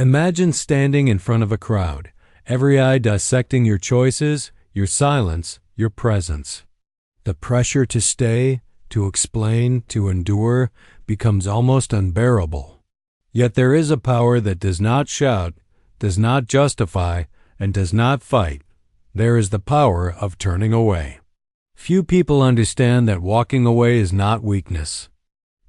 Imagine standing in front of a crowd, every eye dissecting your choices, your silence, your presence. The pressure to stay, to explain, to endure becomes almost unbearable. Yet there is a power that does not shout, does not justify, and does not fight. There is the power of turning away. Few people understand that walking away is not weakness.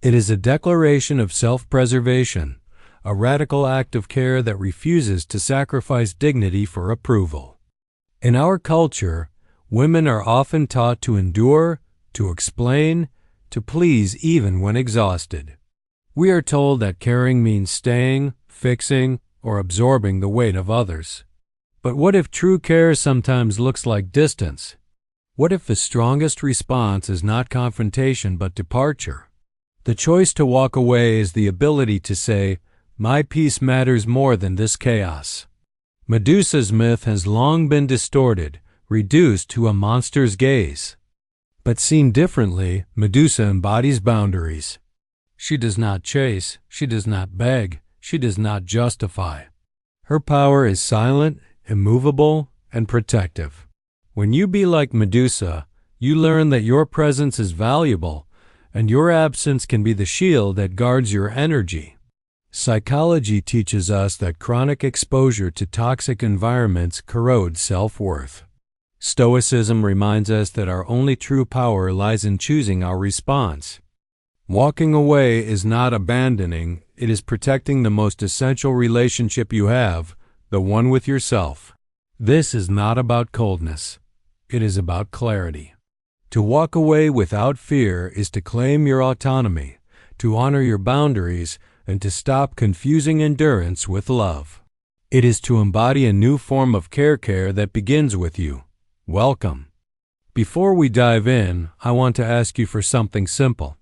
It is a declaration of self-preservation, a radical act of care that refuses to sacrifice dignity for approval. In our culture, women are often taught to endure, to explain, to please even when exhausted. We are told that caring means staying, fixing, or absorbing the weight of others. But what if true care sometimes looks like distance? What if the strongest response is not confrontation but departure? The choice to walk away is the ability to say, "My peace matters more than this chaos." Medusa's myth has long been distorted, reduced to a monster's gaze. But seen differently, Medusa embodies boundaries. She does not chase, she does not beg, she does not justify. Her power is silent, immovable, and protective. When you be like Medusa, you learn that your presence is valuable, and your absence can be the shield that guards your energy. Psychology teaches us that chronic exposure to toxic environments corrodes self-worth. Stoicism reminds us that our only true power lies in choosing our response. Walking away is not abandoning, it is protecting the most essential relationship you have, the one with yourself. This is not about coldness. It is about clarity. To walk away without fear is to claim your autonomy, to honor your boundaries, and to stop confusing endurance with love. It is to embody a new form of care that begins with you. Welcome. Before we dive in, I want to ask you for something simple.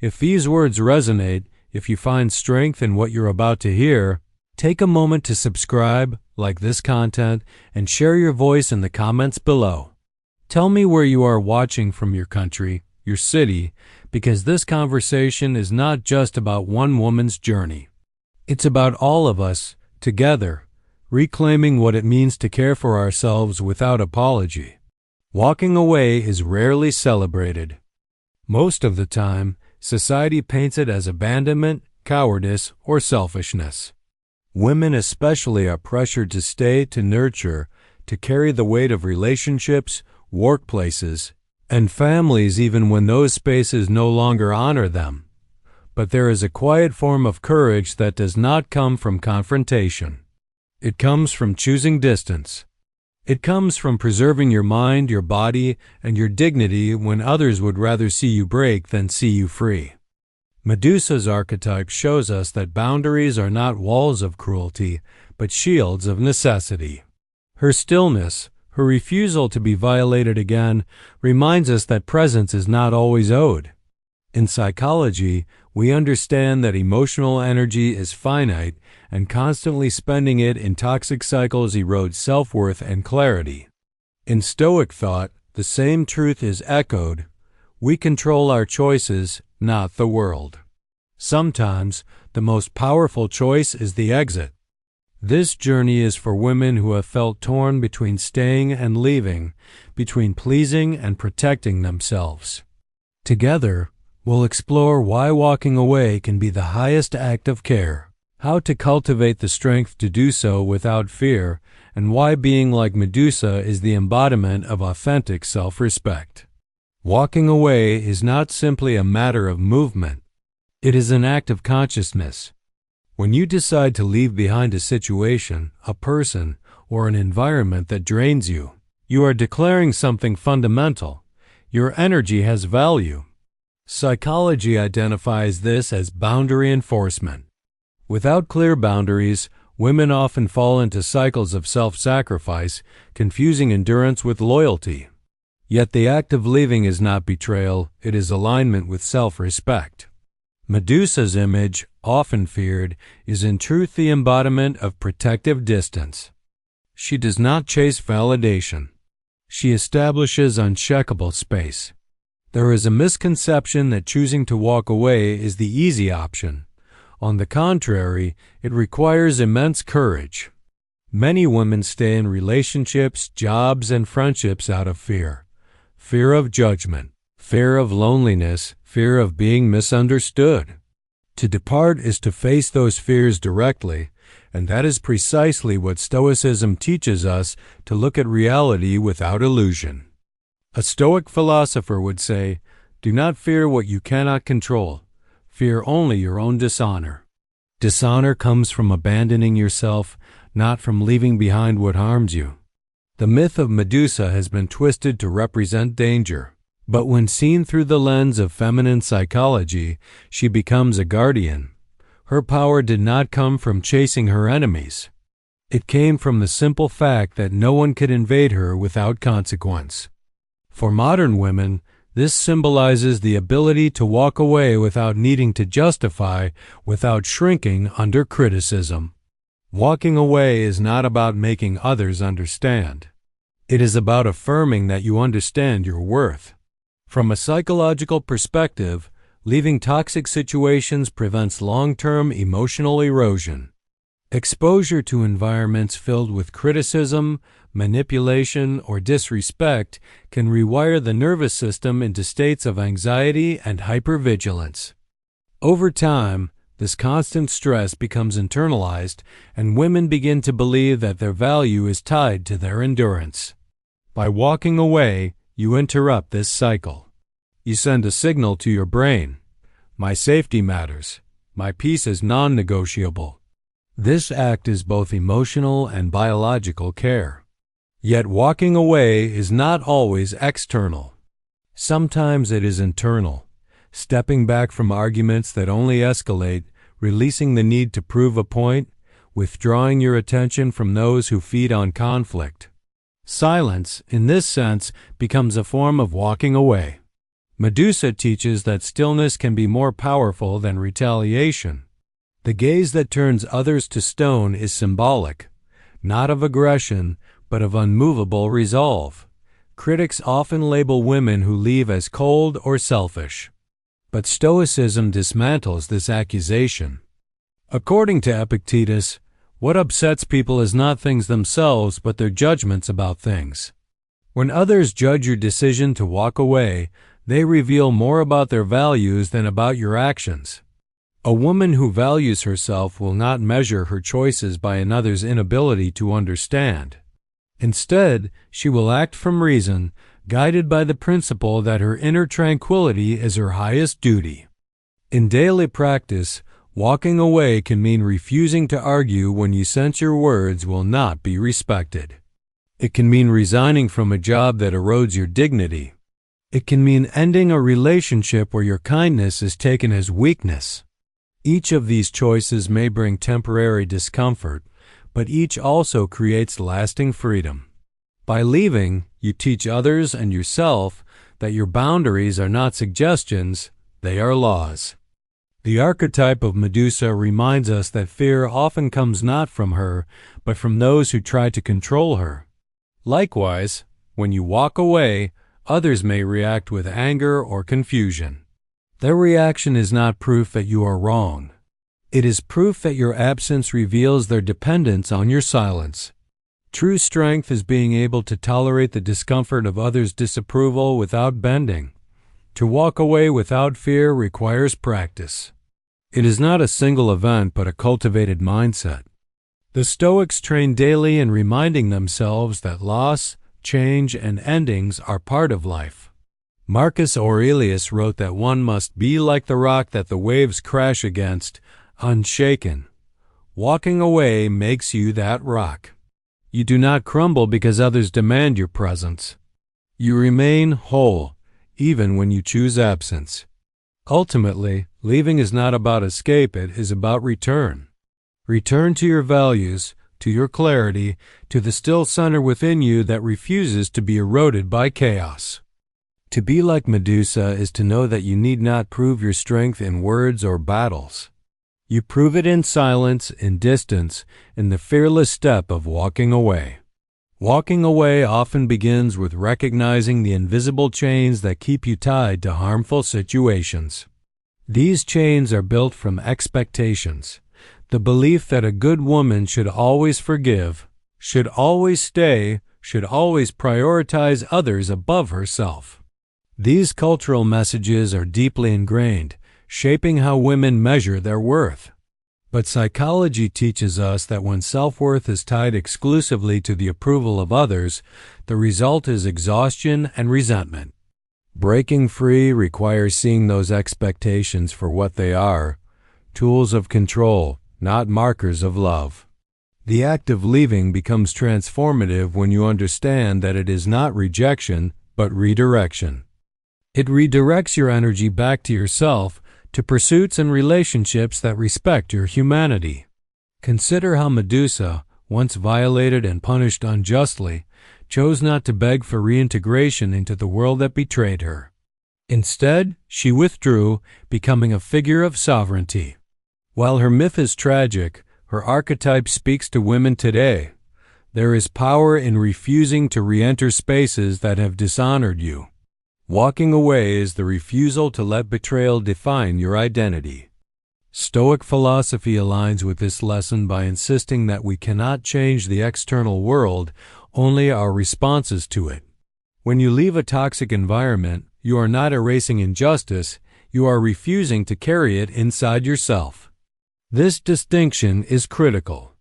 If these words resonate, if you find strength in what you're about to hear, take a moment to subscribe, like this content, and share your voice in the comments below. Tell me where you are watching from, your country, your city, because this conversation is not just about one woman's journey. It's about all of us, together, reclaiming what it means to care for ourselves without apology. Walking away is rarely celebrated. Most of the time, society paints it as abandonment, cowardice, or selfishness. Women especially are pressured to stay, to nurture, to carry the weight of relationships, workplaces, and families even when those spaces no longer honor them. But there is a quiet form of courage that does not come from confrontation. It comes from choosing distance. It comes from preserving your mind, your body, and your dignity when others would rather see you break than see you free. Medusa's archetype shows us that boundaries are not walls of cruelty, but shields of necessity. Her stillness, her refusal to be violated again, reminds us that presence is not always owed. In psychology, we understand that emotional energy is finite, and constantly spending it in toxic cycles erodes self-worth and clarity. In Stoic thought, the same truth is echoed. We control our choices, not the world. Sometimes, the most powerful choice is the exit. This journey is for women who have felt torn between staying and leaving, between pleasing and protecting themselves. Together, we'll explore why walking away can be the highest act of care, how to cultivate the strength to do so without fear, and why being like Medusa is the embodiment of authentic self-respect. Walking away is not simply a matter of movement. It is an act of consciousness. When you decide to leave behind a situation, a person, or an environment that drains you, you are declaring something fundamental. Your energy has value. Psychology identifies this as boundary enforcement. Without clear boundaries, women often fall into cycles of self-sacrifice, confusing endurance with loyalty. Yet the act of leaving is not betrayal, it is alignment with self-respect. Medusa's image, often feared, is in truth the embodiment of protective distance. She does not chase validation. She establishes uncheckable space. There is a misconception that choosing to walk away is the easy option, On the contrary, it requires immense courage. Many women stay in relationships, jobs, and friendships out of fear. Fear of judgment, fear of loneliness, fear of being misunderstood. To depart is to face those fears directly, and that is precisely what Stoicism teaches us, to look at reality without illusion. A Stoic philosopher would say, "Do not fear what you cannot control. Fear only your own dishonor." Dishonor comes from abandoning yourself, not from leaving behind what harms you. The myth of Medusa has been twisted to represent danger. But when seen through the lens of feminine psychology, she becomes a guardian. Her power did not come from chasing her enemies. It came from the simple fact that no one could invade her without consequence. For modern women, this symbolizes the ability to walk away without needing to justify, without shrinking under criticism. Walking away is not about making others understand. It is about affirming that you understand your worth. From a psychological perspective, leaving toxic situations prevents long-term emotional erosion. Exposure to environments filled with criticism, manipulation, or disrespect can rewire the nervous system into states of anxiety and hypervigilance. Over time, this constant stress becomes internalized, and women begin to believe that their value is tied to their endurance. By walking away, you interrupt this cycle. You send a signal to your brain. My safety matters. My peace is non-negotiable. This act is both emotional and biological care. Yet walking away is not always external. Sometimes it is internal, stepping back from arguments that only escalate, releasing the need to prove a point, withdrawing your attention from those who feed on conflict. Silence, in this sense, becomes a form of walking away. Medusa teaches that stillness can be more powerful than retaliation. The gaze that turns others to stone is symbolic, not of aggression, but of unmovable resolve. Critics often label women who leave as cold or selfish. But Stoicism dismantles this accusation. According to Epictetus, what upsets people is not things themselves, but their judgments about things. When others judge your decision to walk away, they reveal more about their values than about your actions. A woman who values herself will not measure her choices by another's inability to understand. Instead, she will act from reason, guided by the principle that her inner tranquility is her highest duty. In daily practice, walking away can mean refusing to argue when you sense your words will not be respected. It can mean resigning from a job that erodes your dignity. It can mean ending a relationship where your kindness is taken as weakness. Each of these choices may bring temporary discomfort, but each also creates lasting freedom. By leaving, you teach others and yourself that your boundaries are not suggestions, they are laws. The archetype of Medusa reminds us that fear often comes not from her, but from those who try to control her. Likewise, when you walk away, others may react with anger or confusion. Their reaction is not proof that you are wrong. It is proof that your absence reveals their dependence on your silence. True strength is being able to tolerate the discomfort of others' disapproval without bending. To walk away without fear requires practice. It is not a single event, but a cultivated mindset. The Stoics train daily in reminding themselves that loss, change, and endings are part of life. Marcus Aurelius wrote that one must be like the rock that the waves crash against, unshaken. Walking away makes you that rock. You do not crumble because others demand your presence. You remain whole, even when you choose absence. Ultimately, leaving is not about escape, it is about return. Return to your values, to your clarity, to the still center within you that refuses to be eroded by chaos. To be like Medusa is to know that you need not prove your strength in words or battles. You prove it in silence, in distance, in the fearless step of walking away. Walking away often begins with recognizing the invisible chains that keep you tied to harmful situations. These chains are built from expectations, the belief that a good woman should always forgive, should always stay, should always prioritize others above herself. These cultural messages are deeply ingrained, shaping how women measure their worth. But psychology teaches us that when self-worth is tied exclusively to the approval of others, the result is exhaustion and resentment. Breaking free requires seeing those expectations for what they are, tools of control, not markers of love. The act of leaving becomes transformative when you understand that it is not rejection, but redirection. It redirects your energy back to yourself, to pursuits and relationships that respect your humanity. Consider how Medusa, once violated and punished unjustly, chose not to beg for reintegration into the world that betrayed her. Instead, she withdrew, becoming a figure of sovereignty. While her myth is tragic, her archetype speaks to women today. There is power in refusing to re-enter spaces that have dishonored you. Walking away is the refusal to let betrayal define your identity. Stoic philosophy aligns with this lesson by insisting that we cannot change the external world, only our responses to it. When you leave a toxic environment, you are not erasing injustice, you are refusing to carry it inside yourself. This distinction is critical.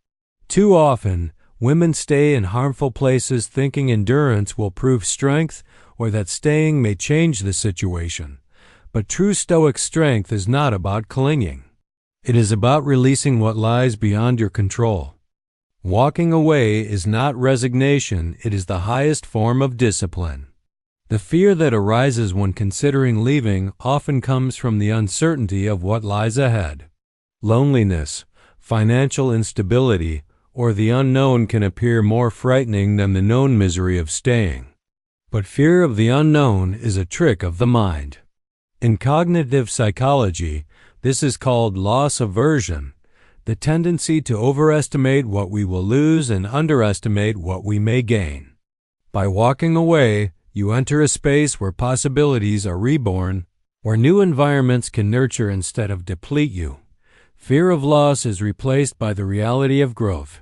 Too often, women stay in harmful places thinking endurance will prove strength or that staying may change the situation. But true Stoic strength is not about clinging. It is about releasing what lies beyond your control. Walking away is not resignation, it is the highest form of discipline. The fear that arises when considering leaving often comes from the uncertainty of what lies ahead. Loneliness, financial instability, or the unknown can appear more frightening than the known misery of staying. But fear of the unknown is a trick of the mind. In cognitive psychology, this is called loss aversion, the tendency to overestimate what we will lose and underestimate what we may gain. By walking away, you enter a space where possibilities are reborn, where new environments can nurture instead of deplete you. Fear of loss is replaced by the reality of growth.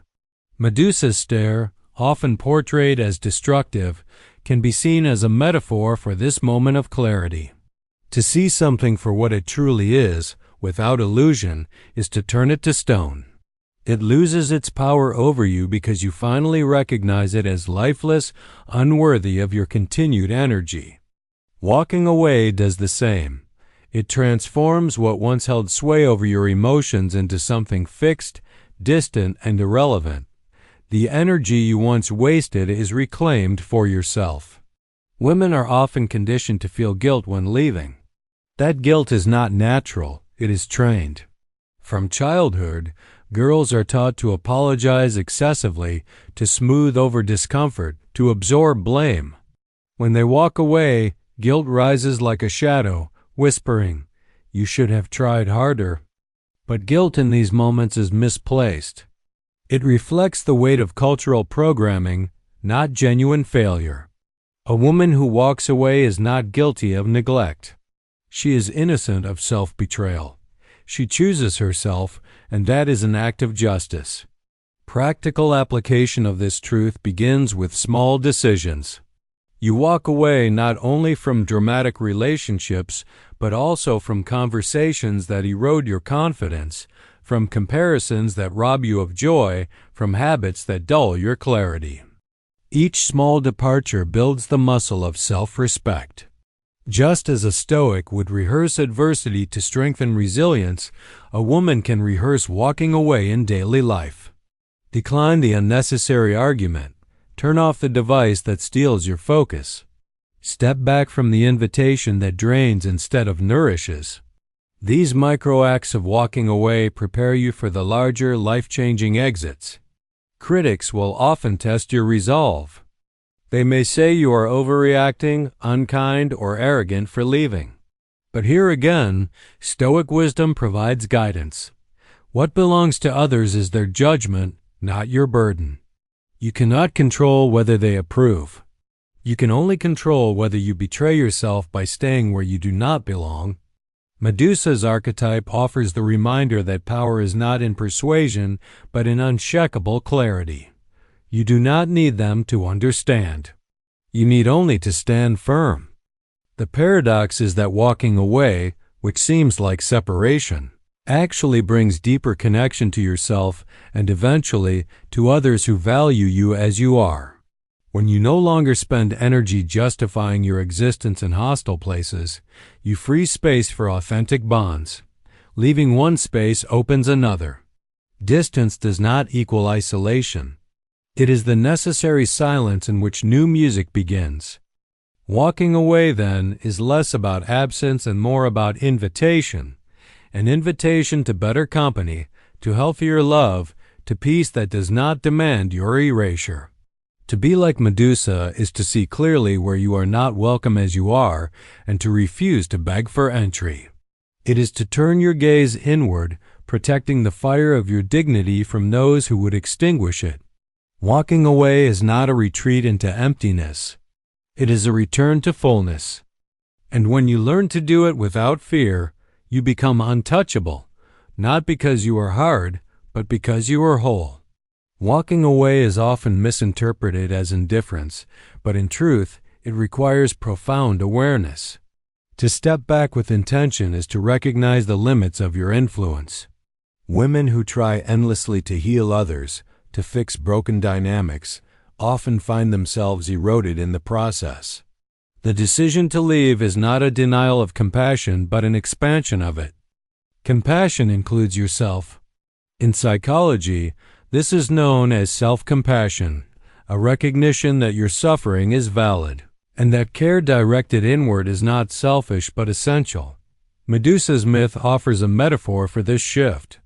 Medusa's stare, often portrayed as destructive, can be seen as a metaphor for this moment of clarity. To see something for what it truly is, without illusion, is to turn it to stone. It loses its power over you because you finally recognize it as lifeless, unworthy of your continued energy. Walking away does the same. It transforms what once held sway over your emotions into something fixed, distant, and irrelevant. The energy you once wasted is reclaimed for yourself. Women are often conditioned to feel guilt when leaving. That guilt is not natural, it is trained. From childhood, girls are taught to apologize excessively, to smooth over discomfort, to absorb blame. When they walk away, guilt rises like a shadow, whispering, "You should have tried harder." But guilt in these moments is misplaced. It reflects the weight of cultural programming, not genuine failure. A woman who walks away is not guilty of neglect. She is innocent of self-betrayal. She chooses herself, and that is an act of justice. Practical application of this truth begins with small decisions. You walk away not only from dramatic relationships, but also from conversations that erode your confidence, from comparisons that rob you of joy, from habits that dull your clarity. Each small departure builds the muscle of self-respect. Just as a Stoic would rehearse adversity to strengthen resilience, a woman can rehearse walking away in daily life. Decline the unnecessary argument. Turn off the device that steals your focus. Step back from the invitation that drains instead of nourishes. These micro acts of walking away prepare you for the larger, life-changing exits. Critics will often test your resolve. They may say you are overreacting, unkind, or arrogant for leaving. But here again, Stoic wisdom provides guidance. What belongs to others is their judgment, not your burden. You cannot control whether they approve. You can only control whether you betray yourself by staying where you do not belong. Medusa's archetype offers the reminder that power is not in persuasion, but in unshakable clarity. You do not need them to understand. You need only to stand firm. The paradox is that walking away, which seems like separation, actually brings deeper connection to yourself and eventually to others who value you as you are. When you no longer spend energy justifying your existence in hostile places, you free space for authentic bonds. Leaving one space opens another. Distance does not equal isolation. It is the necessary silence in which new music begins. Walking away, then, is less about absence and more about invitation. An invitation to better company, to healthier love, to peace that does not demand your erasure. To be like Medusa is to see clearly where you are not welcome as you are and to refuse to beg for entry. It is to turn your gaze inward, protecting the fire of your dignity from those who would extinguish it. Walking away is not a retreat into emptiness. It is a return to fullness. And when you learn to do it without fear, you become untouchable, not because you are hard, but because you are whole. Walking away is often misinterpreted as indifference, but in truth, it requires profound awareness. To step back with intention is to recognize the limits of your influence. Women who try endlessly to heal others, to fix broken dynamics, often find themselves eroded in the process. The decision to leave is not a denial of compassion, but an expansion of it. Compassion includes yourself. In psychology, this is known as self-compassion, a recognition that your suffering is valid, and that care directed inward is not selfish but essential. Medusa's myth offers a metaphor for this shift.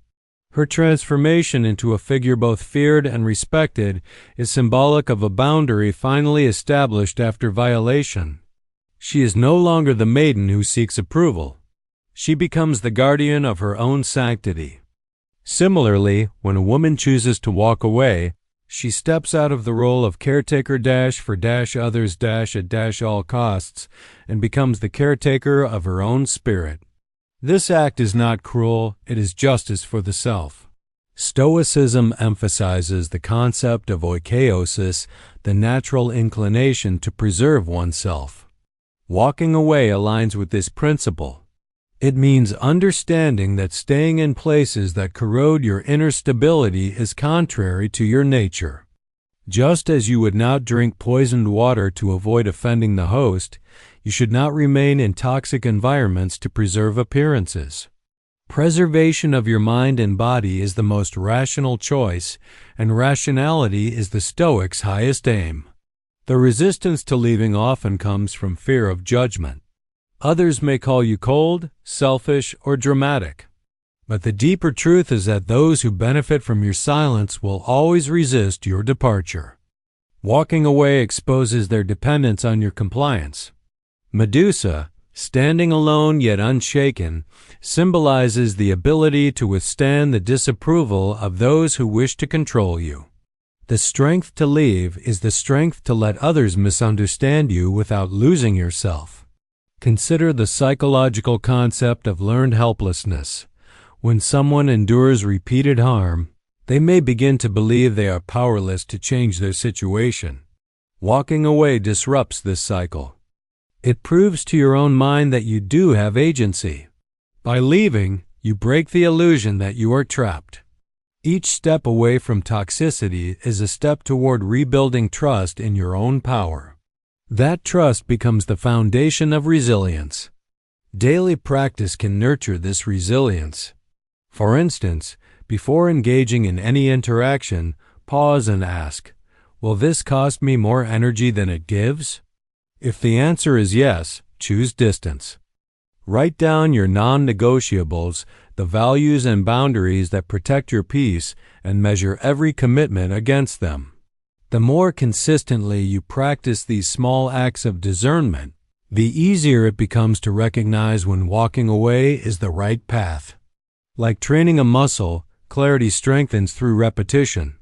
Her transformation into a figure both feared and respected is symbolic of a boundary finally established after violation. She is no longer the maiden who seeks approval. She becomes the guardian of her own sanctity. Similarly, when a woman chooses to walk away, she steps out of the role of caretaker for others at all costs and becomes the caretaker of her own spirit. This act is not cruel, it is justice for the self. Stoicism emphasizes the concept of oikeiosis, the natural inclination to preserve oneself. Walking away aligns with this principle. It means understanding that staying in places that corrode your inner stability is contrary to your nature. Just as you would not drink poisoned water to avoid offending the host, you should not remain in toxic environments to preserve appearances. Preservation of your mind and body is the most rational choice, and rationality is the Stoics' highest aim. The resistance to leaving often comes from fear of judgment. Others may call you cold, selfish, or dramatic. But the deeper truth is that those who benefit from your silence will always resist your departure. Walking away exposes their dependence on your compliance. Medusa, standing alone yet unshaken, symbolizes the ability to withstand the disapproval of those who wish to control you. The strength to leave is the strength to let others misunderstand you without losing yourself. Consider the psychological concept of learned helplessness. When someone endures repeated harm, they may begin to believe they are powerless to change their situation. Walking away disrupts this cycle. It proves to your own mind that you do have agency. By leaving, you break the illusion that you are trapped. Each step away from toxicity is a step toward rebuilding trust in your own power. That trust becomes the foundation of resilience. Daily practice can nurture this resilience. For instance, before engaging in any interaction, pause and ask, will this cost me more energy than it gives? If the answer is yes, choose distance. Write down your non-negotiables, the values and boundaries that protect your peace, and measure every commitment against them. The more consistently you practice these small acts of discernment, the easier it becomes to recognize when walking away is the right path. Like training a muscle, clarity strengthens through repetition.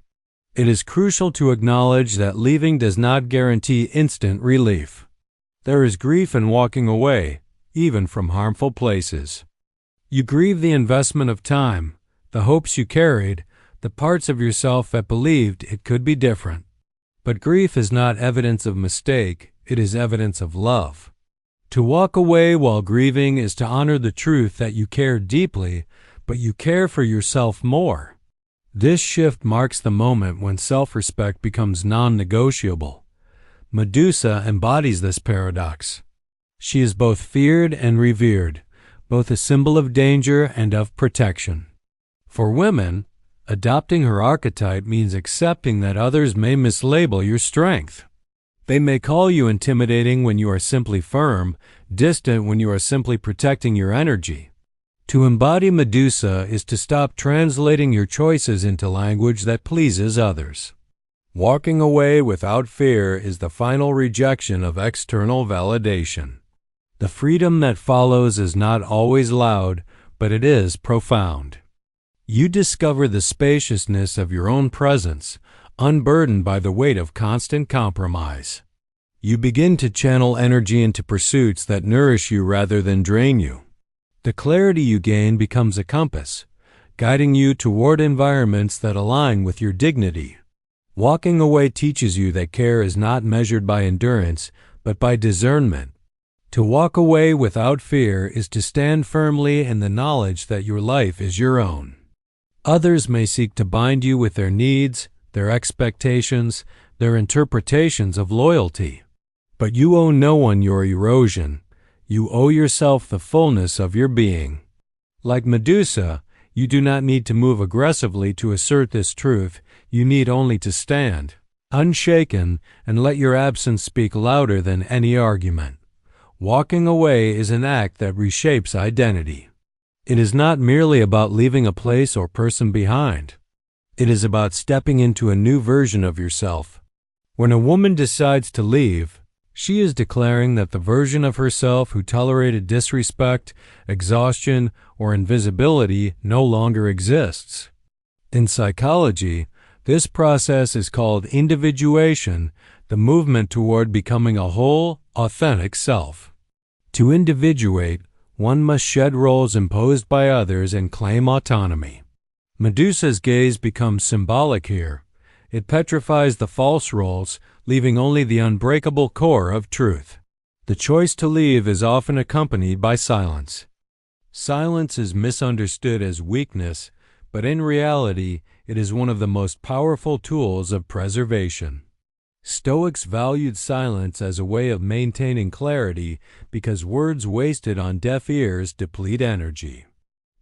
It is crucial to acknowledge that leaving does not guarantee instant relief. There is grief in walking away, even from harmful places. You grieve the investment of time, the hopes you carried, the parts of yourself that believed it could be different. But grief is not evidence of mistake, it is evidence of love. To walk away while grieving is to honor the truth that you care deeply, but you care for yourself more. This shift marks the moment when self-respect becomes non-negotiable. Medusa embodies this paradox. She is both feared and revered, both a symbol of danger and of protection. For women, adopting her archetype means accepting that others may mislabel your strength. They may call you intimidating when you are simply firm, distant when you are simply protecting your energy. To embody Medusa is to stop translating your choices into language that pleases others. Walking away without fear is the final rejection of external validation. The freedom that follows is not always loud, but it is profound. You discover the spaciousness of your own presence, unburdened by the weight of constant compromise. You begin to channel energy into pursuits that nourish you rather than drain you. The clarity you gain becomes a compass, guiding you toward environments that align with your dignity. Walking away teaches you that care is not measured by endurance, but by discernment. To walk away without fear is to stand firmly in the knowledge that your life is your own. Others may seek to bind you with their needs, their expectations, their interpretations of loyalty. But you owe no one your erosion. You owe yourself the fullness of your being. Like Medusa, you do not need to move aggressively to assert this truth. You need only to stand, unshaken, and let your absence speak louder than any argument. Walking away is an act that reshapes identity. It is not merely about leaving a place or person behind. It is about stepping into a new version of yourself. When a woman decides to leave, she is declaring that the version of herself who tolerated disrespect, exhaustion, or invisibility no longer exists. In psychology, this process is called individuation, the movement toward becoming a whole, authentic self. To individuate, one must shed roles imposed by others and claim autonomy. Medusa's gaze becomes symbolic here. It petrifies the false roles, leaving only the unbreakable core of truth. The choice to leave is often accompanied by silence. Silence is misunderstood as weakness, but in reality, it is one of the most powerful tools of preservation. Stoics valued silence as a way of maintaining clarity because words wasted on deaf ears deplete energy.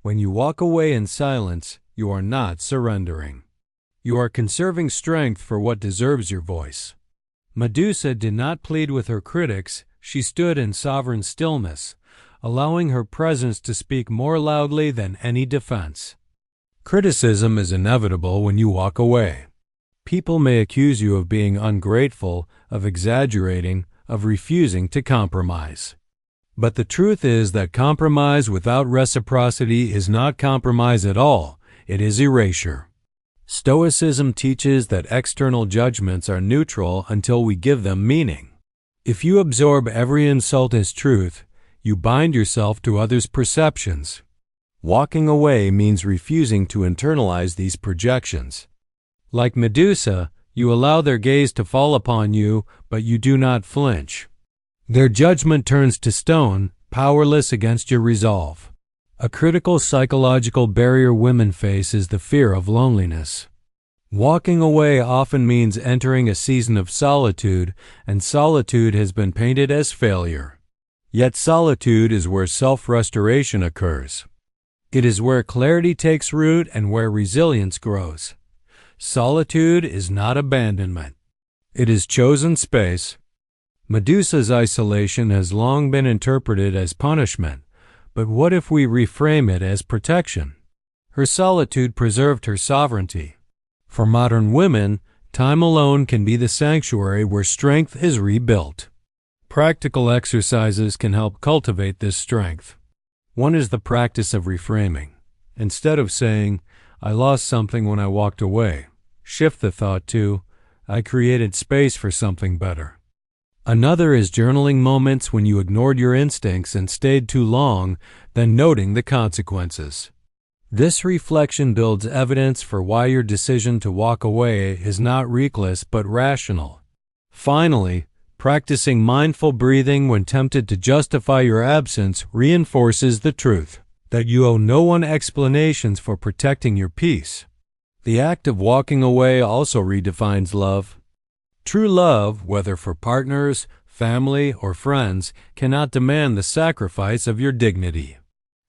When you walk away in silence, you are not surrendering. You are conserving strength for what deserves your voice. Medusa did not plead with her critics, she stood in sovereign stillness, allowing her presence to speak more loudly than any defense. Criticism is inevitable when you walk away. People may accuse you of being ungrateful, of exaggerating, of refusing to compromise. But the truth is that compromise without reciprocity is not compromise at all, it is erasure. Stoicism teaches that external judgments are neutral until we give them meaning. If you absorb every insult as truth, you bind yourself to others' perceptions. Walking away means refusing to internalize these projections. Like Medusa, you allow their gaze to fall upon you, but you do not flinch. Their judgment turns to stone, powerless against your resolve. A critical psychological barrier women face is the fear of loneliness. Walking away often means entering a season of solitude, and solitude has been painted as failure. Yet solitude is where self-restoration occurs. It is where clarity takes root and where resilience grows. Solitude is not abandonment. It is chosen space. Medusa's isolation has long been interpreted as punishment, but what if we reframe it as protection? Her solitude preserved her sovereignty. For modern women, time alone can be the sanctuary where strength is rebuilt. Practical exercises can help cultivate this strength. One is the practice of reframing. Instead of saying, "I lost something when I walked away," shift the thought to, "I created space for something better." Another is journaling moments when you ignored your instincts and stayed too long, then noting the consequences. This reflection builds evidence for why your decision to walk away is not reckless but rational. Finally, practicing mindful breathing when tempted to justify your absence reinforces the truth that you owe no one explanations for protecting your peace. The act of walking away also redefines love. True love, whether for partners, family, or friends, cannot demand the sacrifice of your dignity.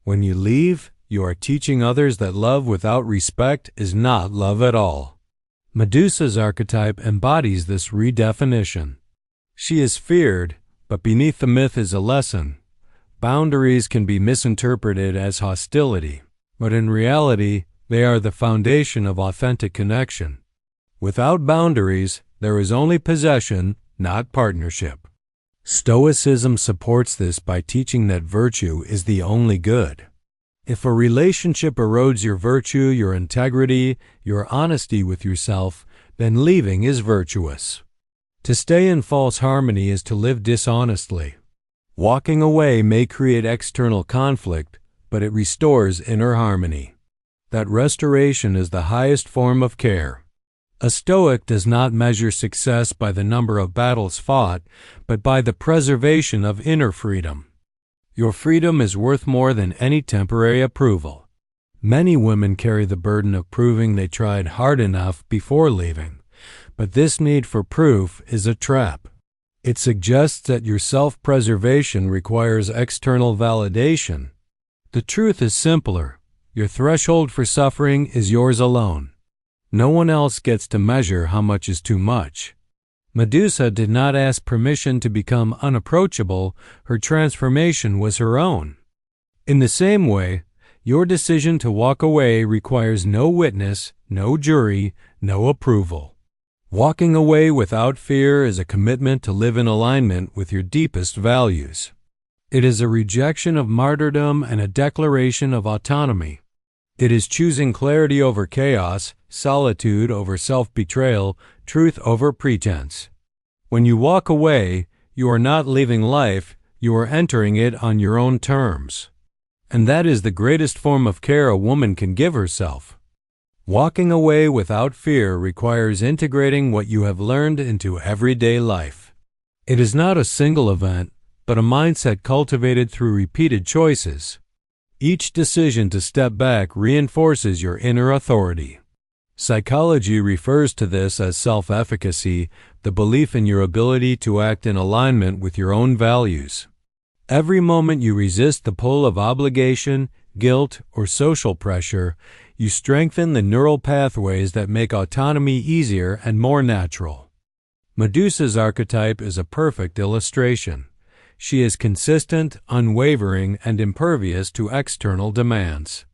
When you leave, you are teaching others that love without respect is not love at all. Medusa's archetype embodies this redefinition. She is feared, but beneath the myth is a lesson. Boundaries can be misinterpreted as hostility, but in reality, they are the foundation of authentic connection. Without boundaries, there is only possession, not partnership. Stoicism supports this by teaching that virtue is the only good. If a relationship erodes your virtue, your integrity, your honesty with yourself, then leaving is virtuous. To stay in false harmony is to live dishonestly. Walking away may create external conflict, but it restores inner harmony. That restoration is the highest form of care. A Stoic does not measure success by the number of battles fought, but by the preservation of inner freedom. Your freedom is worth more than any temporary approval. Many women carry the burden of proving they tried hard enough before leaving, but this need for proof is a trap. It suggests that your self-preservation requires external validation. The truth is simpler. Your threshold for suffering is yours alone. No one else gets to measure how much is too much. Medusa did not ask permission to become unapproachable. Her transformation was her own. In the same way, your decision to walk away requires no witness, no jury, no approval. Walking away without fear is a commitment to live in alignment with your deepest values. It is a rejection of martyrdom and a declaration of autonomy. It is choosing clarity over chaos, solitude over self-betrayal, truth over pretense. When you walk away, you are not leaving life, you are entering it on your own terms. And that is the greatest form of care a woman can give herself. Walking away without fear requires integrating what you have learned into everyday life. It is not a single event, but a mindset cultivated through repeated choices. Each decision to step back reinforces your inner authority. Psychology refers to this as self-efficacy, the belief in your ability to act in alignment with your own values. Every moment you resist the pull of obligation, guilt, or social pressure, you strengthen the neural pathways that make autonomy easier and more natural. Medusa's archetype is a perfect illustration. She is consistent, unwavering, and impervious to external demands.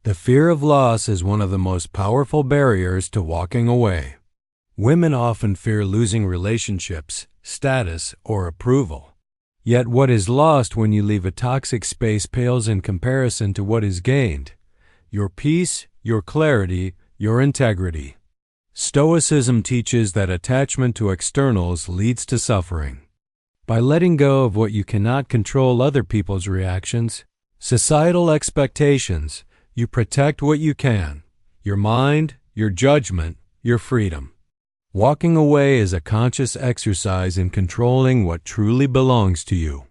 The fear of loss is one of the most powerful barriers to walking away. Women often fear losing relationships, status, or approval. Yet what is lost when you leave a toxic space pales in comparison to what is gained: your peace, your clarity, your integrity. Stoicism teaches that attachment to externals leads to suffering. By letting go of what you cannot control, other people's reactions, societal expectations, you protect what you can: your mind, your judgment, your freedom. Walking away is a conscious exercise in controlling what truly belongs to you.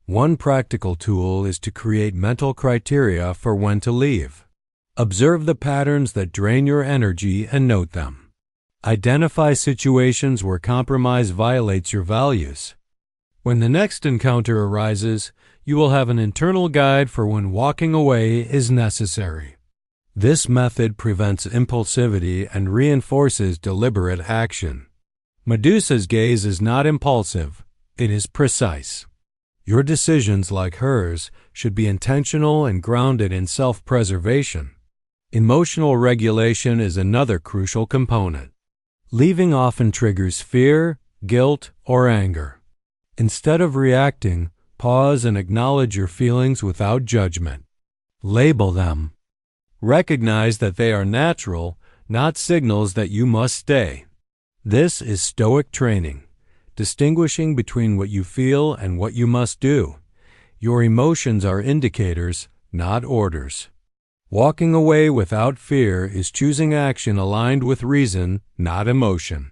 One practical tool is to create mental criteria for when to leave. Observe the patterns that drain your energy and note them. Identify situations where compromise violates your values. When the next encounter arises, you will have an internal guide for when walking away is necessary. This method prevents impulsivity and reinforces deliberate action. Medusa's gaze is not impulsive, it is precise. Your decisions, like hers, should be intentional and grounded in self-preservation. Emotional regulation is another crucial component. Leaving often triggers fear, guilt, or anger. Instead of reacting, pause and acknowledge your feelings without judgment. Label them. Recognize that they are natural, not signals that you must stay. This is Stoic training, distinguishing between what you feel and what you must do. Your emotions are indicators, not orders. Walking away without fear is choosing action aligned with reason, not emotion.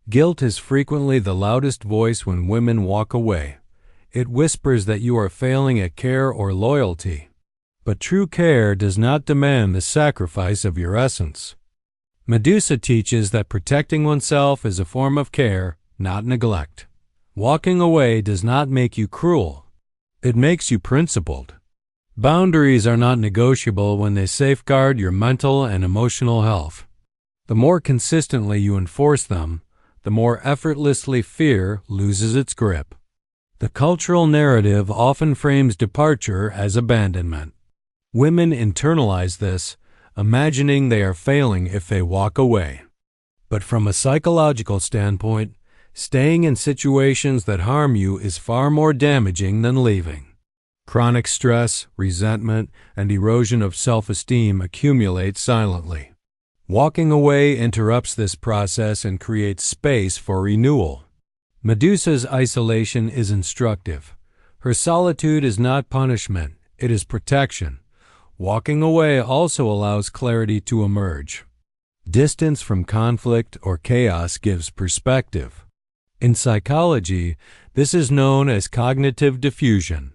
Guilt is frequently the loudest voice when women walk away. It whispers that you are failing at care or loyalty. But true care does not demand the sacrifice of your essence. Medusa teaches that protecting oneself is a form of care, not neglect. Walking away does not make you cruel. It makes you principled. Boundaries are not negotiable when they safeguard your mental and emotional health. The more consistently you enforce them, the more effortlessly fear loses its grip. The cultural narrative often frames departure as abandonment. Women internalize this, imagining they are failing if they walk away. But from a psychological standpoint, staying in situations that harm you is far more damaging than leaving. Chronic stress, resentment, and erosion of self-esteem accumulate silently. Walking away interrupts this process and creates space for renewal. Medusa's isolation is instructive. Her solitude is not punishment, it is protection. Walking away also allows clarity to emerge. Distance from conflict or chaos gives perspective. In psychology, this is known as cognitive diffusion.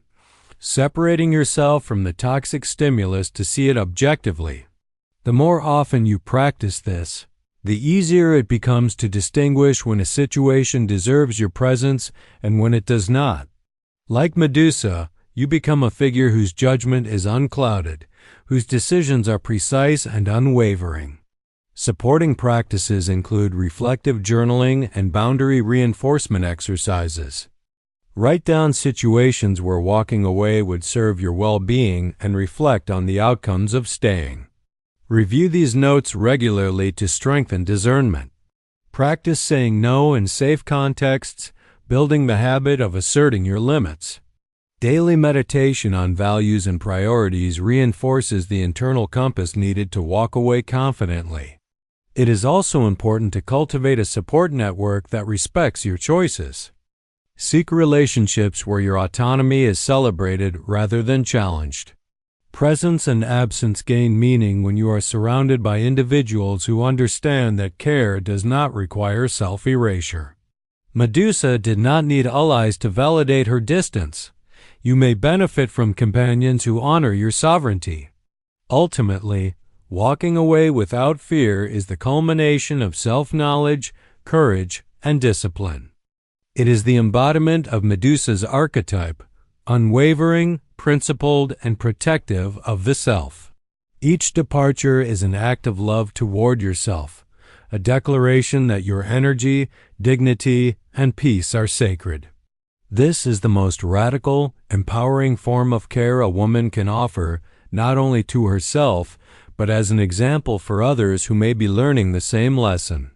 Separating yourself from the toxic stimulus to see it objectively. The more often you practice this, the easier it becomes to distinguish when a situation deserves your presence and when it does not. Like Medusa, you become a figure whose judgment is unclouded, whose decisions are precise and unwavering. Supporting practices include reflective journaling and boundary reinforcement exercises. Write down situations where walking away would serve your well-being and reflect on the outcomes of staying. Review these notes regularly to strengthen discernment. Practice saying no in safe contexts, building the habit of asserting your limits. Daily meditation on values and priorities reinforces the internal compass needed to walk away confidently. It is also important to cultivate a support network that respects your choices. Seek relationships where your autonomy is celebrated rather than challenged. Presence and absence gain meaning when you are surrounded by individuals who understand that care does not require self-erasure. Medusa did not need allies to validate her distance. You may benefit from companions who honor your sovereignty. Ultimately, walking away without fear is the culmination of self-knowledge, courage, and discipline. It is the embodiment of Medusa's archetype, unwavering, principled, and protective of the self. Each departure is an act of love toward yourself, a declaration that your energy, dignity, and peace are sacred. This is the most radical, empowering form of care a woman can offer, not only to herself, but as an example for others who may be learning the same lesson.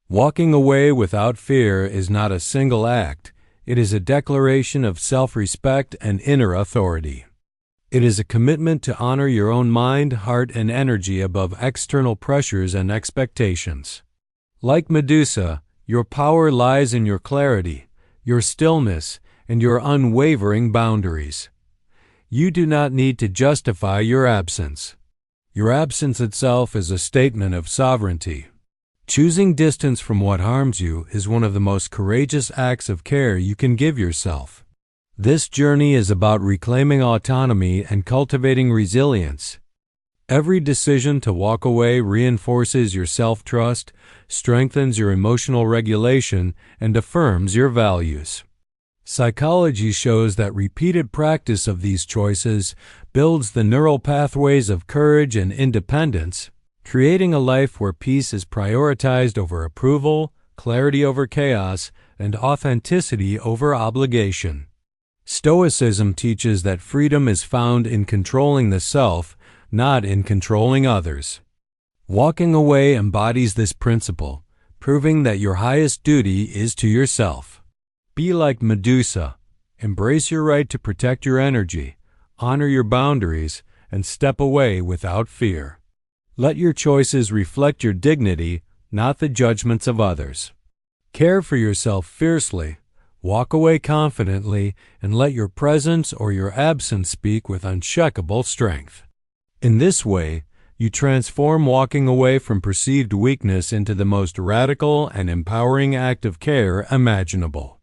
Walking away without fear is not a single act. It is a declaration of self-respect and inner authority. It is a commitment to honor your own mind, heart, and energy above external pressures and expectations. Like Medusa, your power lies in your clarity, your stillness, and your unwavering boundaries. You do not need to justify your absence. Your absence itself is a statement of sovereignty. Choosing distance from what harms you is one of the most courageous acts of care you can give yourself. This journey is about reclaiming autonomy and cultivating resilience. Every decision to walk away reinforces your self-trust, strengthens your emotional regulation, and affirms your values. Psychology shows that repeated practice of these choices builds the neural pathways of courage and independence, creating a life where peace is prioritized over approval, clarity over chaos, and authenticity over obligation. Stoicism teaches that freedom is found in controlling the self, not in controlling others. Walking away embodies this principle, proving that your highest duty is to yourself. Be like Medusa. Embrace your right to protect your energy, honor your boundaries, and step away without fear. Let your choices reflect your dignity, not the judgments of others. Care for yourself fiercely, Walk away confidently and let your presence or your absence speak with unshakable strength. In this way, you transform walking away from perceived weakness into the most radical and empowering act of care imaginable.